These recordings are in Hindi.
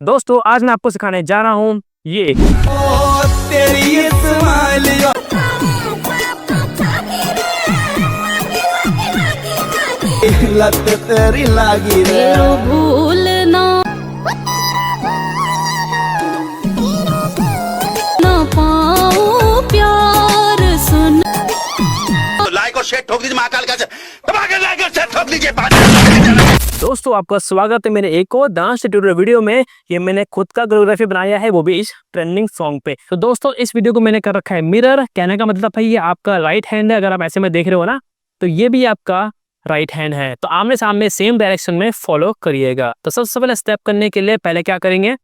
दोस्तों आज मैं आपको सिखाने जा रहा हूँ ये तेरी स्माइल लत तेरी लागी रे भूलना ना पाऊं प्यार सुन। लाइक और शेयर ठोक दीजिए महाकाल का लाइक और शेयर ठोक दीजिए। दोस्तों आपका स्वागत है मेरे एक और डांस ट्यूटोरियल वीडियो में। ये मैंने खुद का कोरियोग्राफी बनाया है, वो भी इस ट्रेंडिंग सॉन्ग पे। तो दोस्तों इस वीडियो को मैंने कर रखा है मिरर। कहने का मतलब है ये आपका राइट हैंड है, अगर आप ऐसे में देख रहे हो ना तो ये भी आपका राइट हैंड है। तो आमने सामने सेम डायरेक्शन में फॉलो करिएगा। तो सबसे पहले स्टेप करने के लिए पहले क्या करेंगे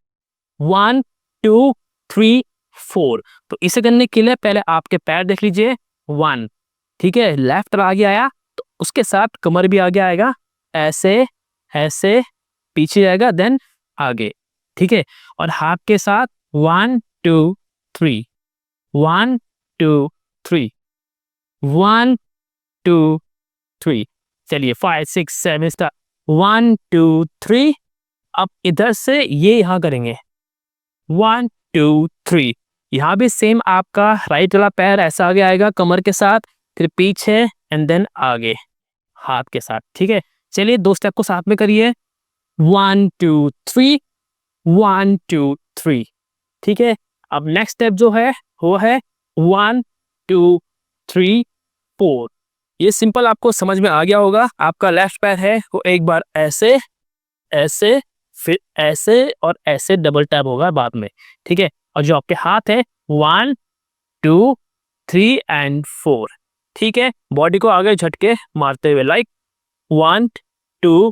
1 2 3 4। तो इसे करने के लिए पहले आपके पैर देख लीजिए 1, ठीक है, लेफ्ट आगे आया तो उसके साथ कमर भी आगे आएगा, ऐसे ऐसे पीछे जाएगा देन आगे, ठीक है। और हाथ के साथ 1 2 3 1 2 3 1 2 3। चलिए 5 6 7 स्टार्ट 1 2 3। अब इधर से ये यहाँ करेंगे 1 2 3। यहाँ भी सेम आपका राइट वाला पैर ऐसा आगे आएगा कमर के साथ, फिर पीछे एंड देन आगे हाथ के साथ, ठीक है। चलिए दो स्टेप को साथ में करिए 1 2 3 1 2 3, ठीक है। अब नेक्स्ट स्टेप जो है वो है 1 2 3 4। ये सिंपल आपको समझ में आ गया होगा। आपका लेफ्ट पैर है वो एक बार ऐसे ऐसे फिर ऐसे और ऐसे डबल टैप होगा बाद में, ठीक है। और जो आपके हाथ है 1 2 3 एंड 4, ठीक है। बॉडी को आगे झटके मारते हुए लाइक 1 2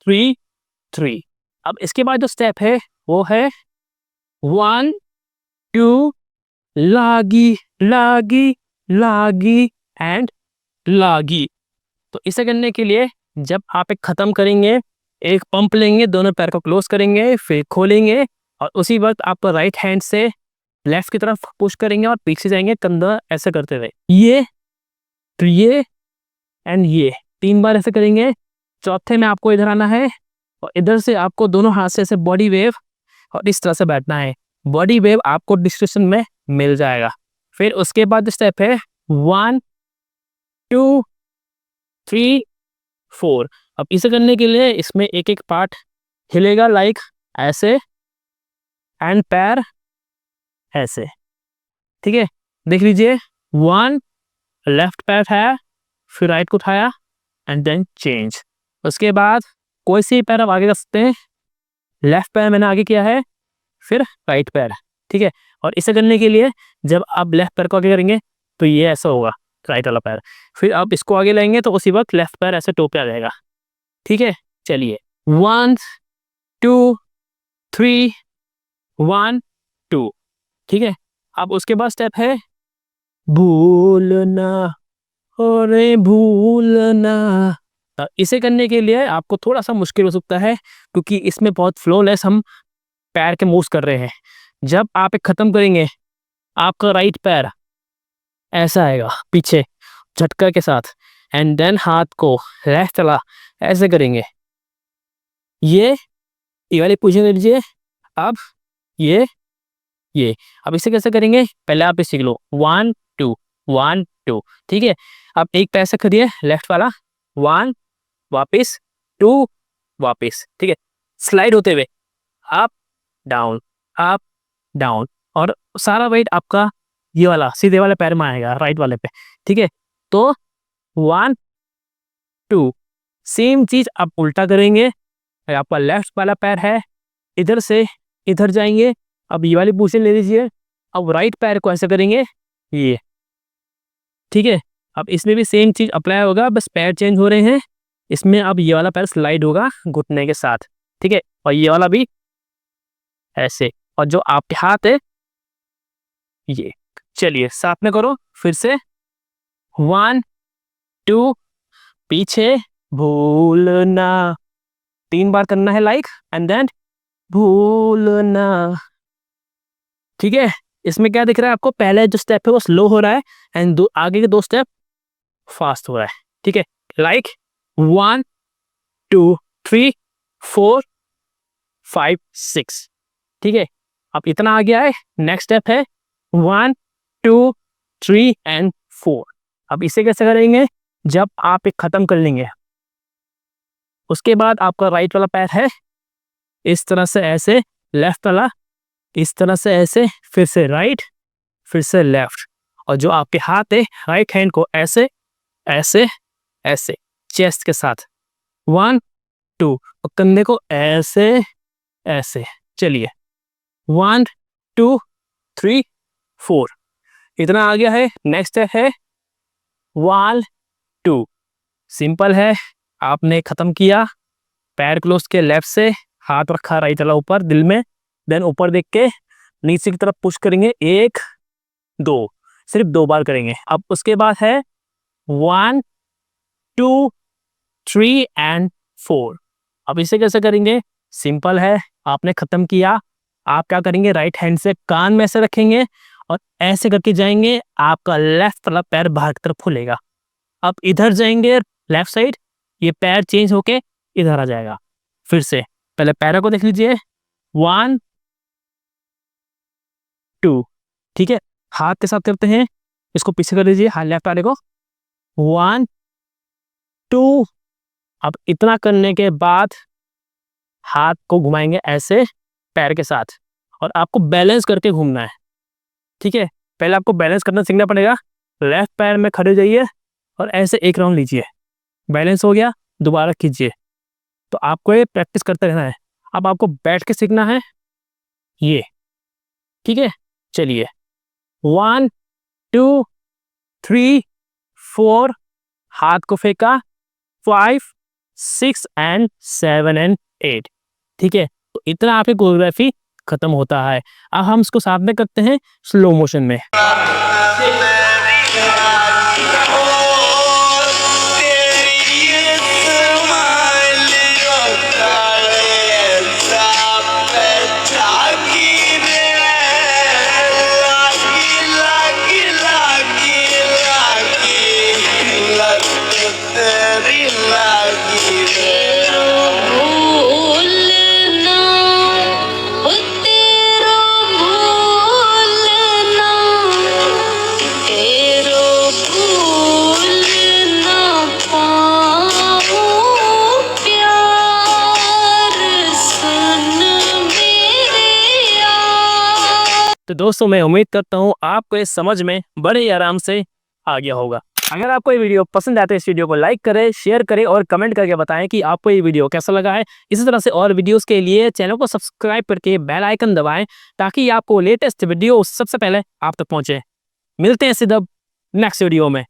3 3। अब इसके बाद जो स्टेप है वो है 1 2 लागी लागी लागी एंड लागी। तो इसे करने के लिए जब आप एक खत्म करेंगे एक पंप लेंगे, दोनों पैर को क्लोज करेंगे फिर खोलेंगे और उसी वक्त आप राइट हैंड से लेफ्ट की तरफ पुश करेंगे और पीछे जाएंगे कंधा ऐसे करते हुए, ये तो ये एंड ये 3 बार ऐसे करेंगे। चौथे में आपको इधर आना है और इधर से आपको दोनों हाथ से ऐसे बॉडी वेव और इस तरह से बैठना है। बॉडी वेव आपको डिस्क्रिप्शन में मिल जाएगा। फिर उसके बाद स्टेप है 1 2 3 4। अब इसे करने के लिए इसमें एक एक पार्ट हिलेगा लाइक ऐसे एंड पैर ऐसे, ठीक है। देख लीजिए 1 लेफ्ट पैर है फिर राइट को उठाया एंड देन चेंज। उसके बाद कोई सी पैर आप आगे कर सकते हैं, लेफ्ट पैर मैंने आगे किया है फिर राइट पैर, ठीक है। और इसे करने के लिए जब आप लेफ्ट पैर को आगे करेंगे तो ये ऐसा होगा राइट वाला पैर, फिर आप इसको आगे लाएंगे तो उसी वक्त लेफ्ट पैर ऐसे टो पे आ जाएगा, ठीक है। चलिए 1 2 3 1 2, ठीक है। अब उसके बाद स्टेप है भूलना अरे भूलना। तो इसे करने के लिए आपको थोड़ा सा मुश्किल हो सकता है क्योंकि इसमें बहुत फ्लोलेस हम पैर के मूव्स कर रहे हैं। जब आप एक खत्म करेंगे आपका राइट पैर ऐसा आएगा पीछे झटका के साथ एंड देन हाथ को लेफ्ट चला ऐसे करेंगे, ये वाली पोजीशन ले लीजिए। अब ये अब इसे कैसे करेंगे पहले आप इसे सीख लो 1 2 1 2, ठीक है। अब एक पैर से करिए लेफ्ट वाला 1 वापिस 2 वापिस, ठीक है। स्लाइड होते हुए अप डाउन और सारा वेट आपका ये वाला सीधे वाले पैर में आएगा राइट वाले पे, ठीक है। तो 1 2 सेम चीज आप उल्टा करेंगे। आपका लेफ्ट वाला पैर है इधर से इधर जाएंगे। अब ये वाली पोजीशन ले लीजिए। अब राइट पैर को ऐसे करेंगे ये, ठीक है। अब इसमें भी सेम चीज अप्लाई होगा, बस पैर चेंज हो रहे हैं। इसमें अब ये वाला पैर स्लाइड होगा घुटने के साथ, ठीक है। और ये वाला भी ऐसे और जो आपके हाथ है ये। चलिए साथ में करो फिर से 1 2 पीछे भूलना 3 बार करना है लाइक एंड देन भूलना, ठीक है। इसमें क्या दिख रहा है आपको, पहले जो स्टेप है वो स्लो हो रहा है एंड आगे के 2 स्टेप फास्ट हो रहा है, ठीक है। लाइक 1 2 3 4 5 6, ठीक है, अब इतना आ गया है। नेक्स्ट स्टेप है 1 2 3 एंड 4। अब इसे कैसे करेंगे, जब आप एक खत्म कर लेंगे उसके बाद आपका राइट वाला पैर है इस तरह से ऐसे, लेफ्ट वाला इस तरह से ऐसे, फिर से राइट, फिर से लेफ्ट, और जो आपके हाथ है राइट हैंड को ऐसे ऐसे ऐसे चेस्ट के साथ 1 2, और कंधे को ऐसे ऐसे। चलिए 1 2 3 4, इतना आ गया है। नेक्स्ट है 1 2। सिंपल है, आपने खत्म किया, पैर क्लोज के लेफ्ट से, हाथ रखा राइट वाला ऊपर दिल में, देन ऊपर देख के नीचे की तरफ पुश करेंगे 1 2, सिर्फ 2 बार करेंगे। अब उसके बाद है 1 2 3 एंड 4। अब इसे कैसे करेंगे, सिंपल है, आपने खत्म किया, आप क्या करेंगे, राइट हैंड से कान में ऐसे रखेंगे और ऐसे करके जाएंगे, आपका लेफ्ट वाला पैर बाहर की तरफ खुलेगा। अब इधर जाएंगे लेफ्ट साइड, ये पैर चेंज होके इधर आ जाएगा। फिर से पहले पैरों को देख लीजिए 1 2, ठीक है, हाथ के साथ करते हैं, इसको पीछे कर लीजिए, हाथ लेफ्ट पैर को 1 2। अब इतना करने के बाद हाथ को घुमाएंगे ऐसे पैर के साथ, और आपको बैलेंस करके घूमना है, ठीक है। पहले आपको बैलेंस करना सीखना पड़ेगा। लेफ्ट पैर में खड़े जाइए और ऐसे एक राउंड लीजिए, बैलेंस हो गया, दोबारा कीजिए। तो आपको ये प्रैक्टिस करते रहना है। अब आपको बैठ के सीखना है ये, ठीक है। चलिए 1 2 3 4, हाथ को फेंका 5 6 एंड 7 एंड 8, ठीक है। तो इतना आपकी कोरियोग्राफी खत्म होता है। अब हम इसको साथ में करते हैं स्लो मोशन में। भूलना ओ तेरा भूलना, तेरो भूलना पाऊं प्यार, सुन मेरे यार। तो दोस्तों मैं उम्मीद करता हूँ आपको ये समझ में बड़े ही आराम से आ गया होगा। अगर आपको ये वीडियो पसंद आए तो इस वीडियो को लाइक करें, शेयर करें और कमेंट करके बताएं कि आपको ये वीडियो कैसा लगा है। इसी तरह से और वीडियोस के लिए चैनल को सब्सक्राइब करके बेल आइकन दबाएं ताकि आपको लेटेस्ट वीडियो सबसे पहले आप तक पहुंचे। मिलते हैं सीधा नेक्स्ट वीडियो में।